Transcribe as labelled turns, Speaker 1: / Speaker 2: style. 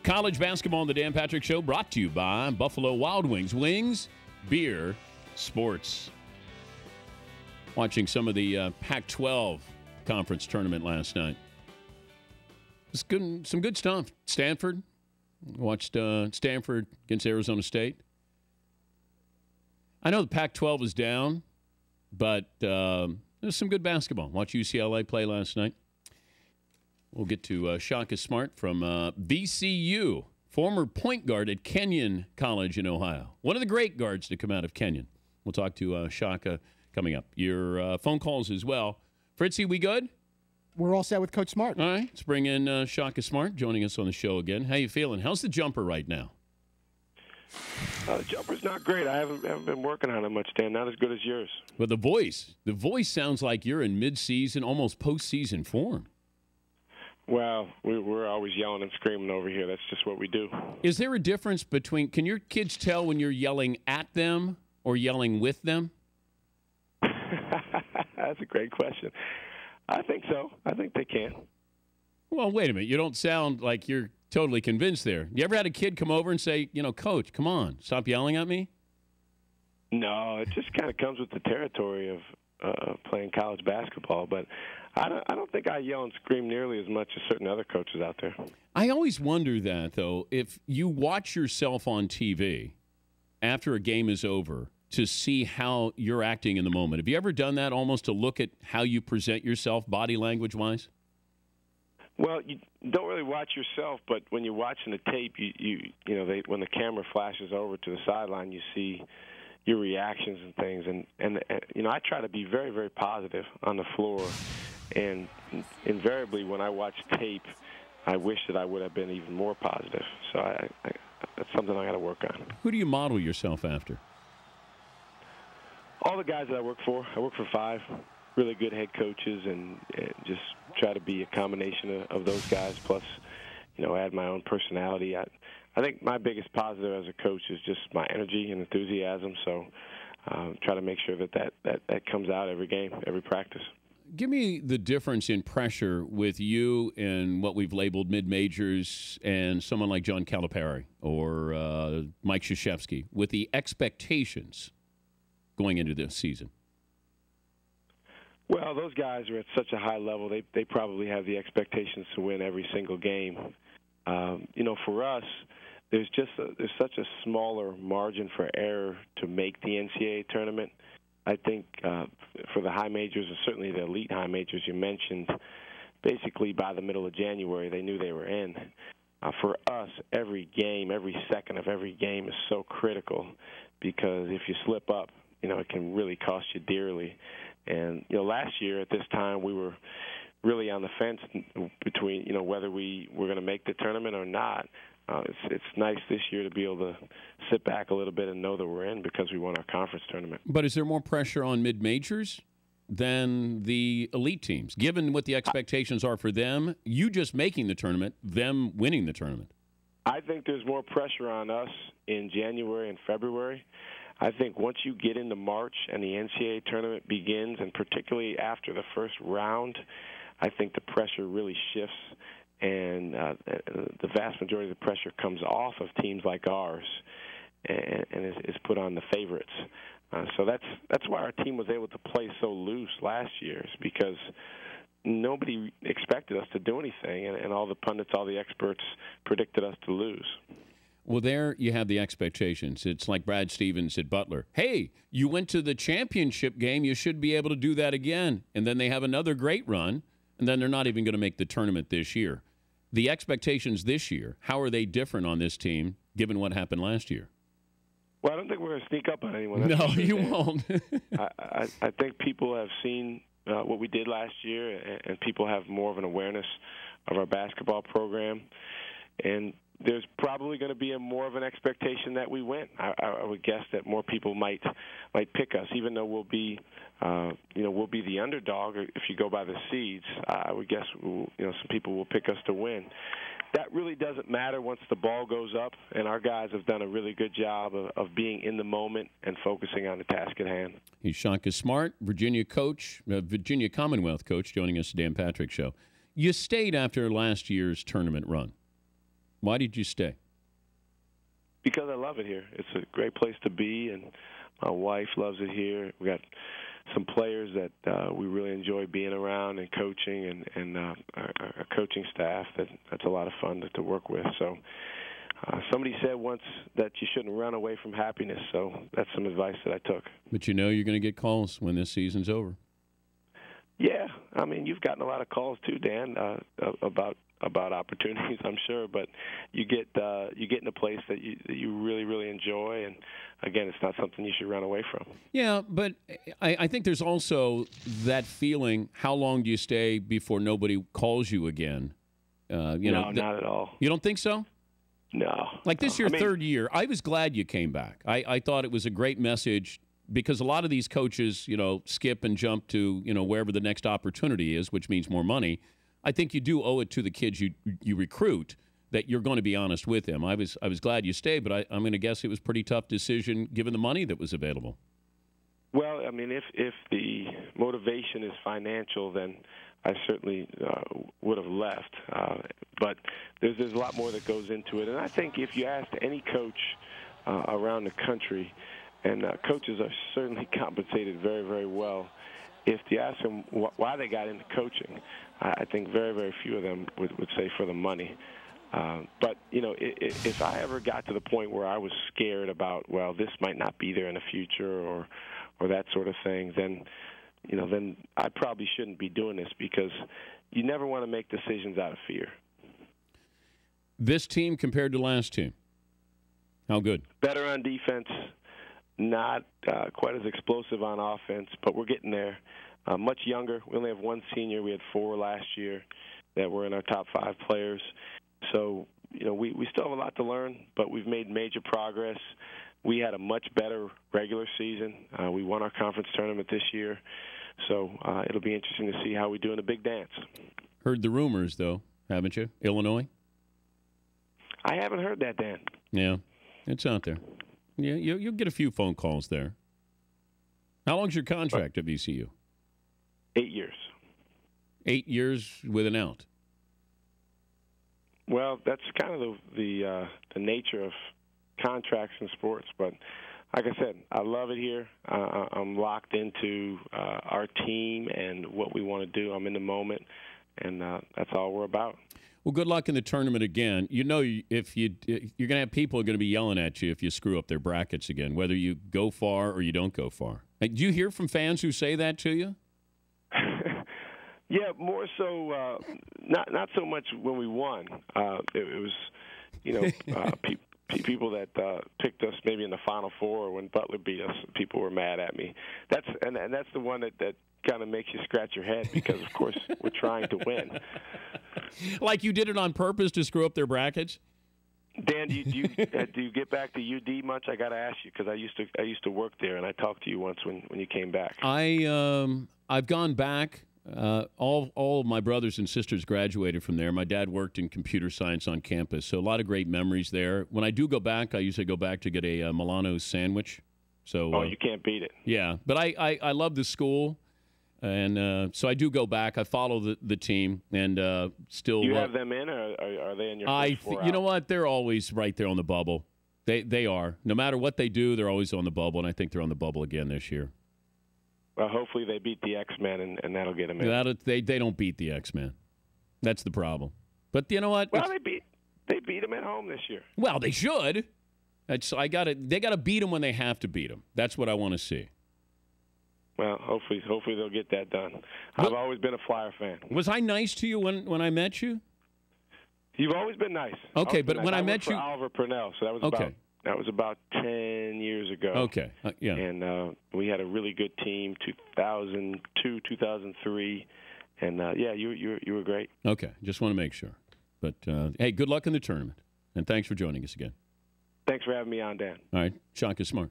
Speaker 1: College basketball on the Dan Patrick Show, brought to you by Buffalo Wild Wings. Wings, beer, sports. Watching some of the Pac-12 conference tournament last night. It's good, some good stuff. Stanford. Watched Stanford against Arizona State. I know the Pac-12 is down, but there's some good basketball. Watch UCLA play last night. We'll get to Shaka Smart from VCU, former point guard at Kenyon College in Ohio. One of the great guards to come out of Kenyon. We'll talk to Shaka coming up. Your phone calls as well. Fritzy, we good?
Speaker 2: We're all set with Coach Smart.
Speaker 1: All right. Let's bring in Shaka Smart joining us on the show again. How you feeling? How's the jumper right now?
Speaker 3: The jumper's not great. I haven't been working on it much, Dan. Not as good as yours.
Speaker 1: But the voice sounds like you're in mid-season, almost postseason form.
Speaker 3: Well, we're always yelling and screaming over here. That's just what we do.
Speaker 1: Is there a difference between, can your kids tell when you're yelling at them or yelling with them?
Speaker 3: That's a great question. I think so. I think they can.
Speaker 1: Well, wait a minute. You don't sound like you're totally convinced there. You ever had a kid come over and say, Coach, come on, stop yelling at me?
Speaker 3: No, it just kind of comes with the territory of playing college basketball. But I don't think I yell and scream nearly as much as certain other coaches out there.
Speaker 1: I always wonder that, though, if you watch yourself on TV after a game is over to see how you're acting in the moment. Have you ever done that, almost to look at how you present yourself body language-wise?
Speaker 3: Well, you don't really watch yourself, but when you're watching the tape, when the camera flashes over to the sideline, you see your reactions and things. And I try to be very, very positive on the floor. And invariably, when I watch tape, I wish that I would have been even more positive. So that's something I got to work on.
Speaker 1: Who do you model yourself after?
Speaker 3: All the guys that I work for. I work for 5 really good head coaches, and just try to be a combination of those guys, plus, add my own personality. I think my biggest positive as a coach is just my energy and enthusiasm, so try to make sure that comes out every game, every practice.
Speaker 1: Give me the difference in pressure with you and what we've labeled mid-majors and someone like John Calipari or Mike Krzyzewski with the expectations going into this season.
Speaker 3: Well, those guys are at such a high level. They probably have the expectations to win every single game. For us, there's such a smaller margin for error to make the NCAA tournament. I think for the high majors, and certainly the elite high majors you mentioned, basically by the middle of January, they knew they were in. For us, every game, every second of every game is so critical, because if you slip up, it can really cost you dearly. And, last year at this time, we were really on the fence between, whether we were going to make the tournament or not. It's nice this year to be able to sit back a little bit and know that we're in because we won our conference tournament.
Speaker 1: But is there more pressure on mid-majors than the elite teams, given what the expectations are for them, you just making the tournament, them winning the tournament?
Speaker 3: I think there's more pressure on us in January and February. I think once you get into March and the NCAA tournament begins, and particularly after the first round, I think the pressure really shifts, and the vast majority of the pressure comes off of teams like ours and is put on the favorites. So that's why our team was able to play so loose last year, is because nobody expected us to do anything, and all the pundits, all the experts predicted us to lose.
Speaker 1: Well, there you have the expectations. It's like Brad Stevens at Butler. Hey, you went to the championship game. You should be able to do that again. And then they have another great run, and then they're not even going to make the tournament this year. The expectations this year, how are they different on this team given what happened last year?
Speaker 3: Well, I don't think we're going to sneak up on anyone.
Speaker 1: No, you won't.
Speaker 3: I think people have seen what we did last year, and people have more of an awareness of our basketball program. And there's probably going to be more of an expectation that we win. I would guess that more people might pick us, even though we'll be the underdog. If you go by the seeds, I would guess some people will pick us to win. That really doesn't matter once the ball goes up, and our guys have done a really good job of being in the moment and focusing on the task at hand.
Speaker 1: He's Shaka Smart, Virginia Commonwealth coach, joining us, Dan Patrick Show. You stayed after last year's tournament run. Why did you stay?
Speaker 3: Because I love it here. It's a great place to be, and my wife loves it here. We got some players that we really enjoy being around and coaching, and our coaching staff. That's a lot of fun to work with. So somebody said once that you shouldn't run away from happiness, so that's some advice that I took.
Speaker 1: But you know you're going to get calls when this season's over.
Speaker 3: Yeah, I mean, you've gotten a lot of calls too, Dan, about opportunities, I'm sure. But you get in a place that you really, really enjoy, and again, it's not something you should run away from.
Speaker 1: Yeah, but I think there's also that feeling. How long do you stay before nobody calls you again?
Speaker 3: No, not at all.
Speaker 1: You don't think so?
Speaker 3: No.
Speaker 1: Like this your third year. I was glad you came back. I thought it was a great message. Because a lot of these coaches, skip and jump to, wherever the next opportunity is, which means more money. I think you do owe it to the kids you recruit that you're going to be honest with them. I was glad you stayed, but I'm going to guess it was a pretty tough decision given the money that was available.
Speaker 3: Well, I mean, if the motivation is financial, then I certainly would have left. But there's a lot more that goes into it. And I think if you asked any coach around the country, and coaches are certainly compensated very, very well. If you ask them why they got into coaching, I think very, very few of them would say for the money. But, if I ever got to the point where I was scared about, well, this might not be there in the future or that sort of thing, then I probably shouldn't be doing this because you never want to make decisions out of fear.
Speaker 1: This team compared to last team, how good?
Speaker 3: Better on defense. Not quite as explosive on offense, but we're getting there. Much younger. We only have one senior. We had 4 last year that were in our top 5 players. So, we still have a lot to learn, but we've made major progress. We had a much better regular season. We won our conference tournament this year. So it'll be interesting to see how we do in the big dance.
Speaker 1: Heard the rumors, though, haven't you? Illinois?
Speaker 3: I haven't heard that, Dan.
Speaker 1: Yeah, it's out there. Yeah, you'll get a few phone calls there. How long's your contract at VCU?
Speaker 3: 8 years.
Speaker 1: 8 years with an out.
Speaker 3: Well, that's kind of the nature of contracts in sports. But like I said, I love it here. I'm locked into our team and what we want to do. I'm in the moment, and that's all we're about. Well,
Speaker 1: good luck in the tournament again. If you're going to have people going to be yelling at you if you screw up their brackets again, whether you go far or you don't go far. Do you hear from fans who say that to you?
Speaker 3: Yeah, more so. Not so much when we won. It was, people that picked us maybe in the Final Four, or when Butler beat us, people were mad at me. That's the one that kind of makes you scratch your head because, of course, we're trying to win.
Speaker 1: Like you did it on purpose to screw up their brackets?
Speaker 3: Dan, do you get back to UD much? I got to ask you because I used to work there, and I talked to you once when you came back.
Speaker 1: I've gone back. All of my brothers and sisters graduated from there. My dad worked in computer science on campus, so a lot of great memories there. When I do go back, I usually go back to get a Milano sandwich. So
Speaker 3: you can't beat it.
Speaker 1: Yeah, but I love the school. And so I do go back. I follow the team, and still.
Speaker 3: Do you have them in, or are they in your first 4 out?
Speaker 1: You know what? They're always right there on the bubble. They are. No matter what they do, they're always on the bubble, and I think they're on the bubble again this year.
Speaker 3: Well, hopefully they beat the X-Men, and that'll get them in.
Speaker 1: They don't beat the X-Men. That's the problem. But you know what?
Speaker 3: Well, they beat them at home this year.
Speaker 1: Well, they should. They got to beat them when they have to beat them. That's what I want to see.
Speaker 3: Well, hopefully they'll get that done. I've always been a Flyer fan.
Speaker 1: Was I nice to you when I met you?
Speaker 3: You've always been nice.
Speaker 1: Okay, but when I met you,
Speaker 3: Oliver Purnell, so that was about 10 years ago.
Speaker 1: Okay, yeah.
Speaker 3: And we had a really good team, 2002, 2003, and you were great.
Speaker 1: Okay, just want to make sure. But hey, good luck in the tournament, and thanks for joining us again.
Speaker 3: Thanks for having me on, Dan.
Speaker 1: All right, Shaka Smart.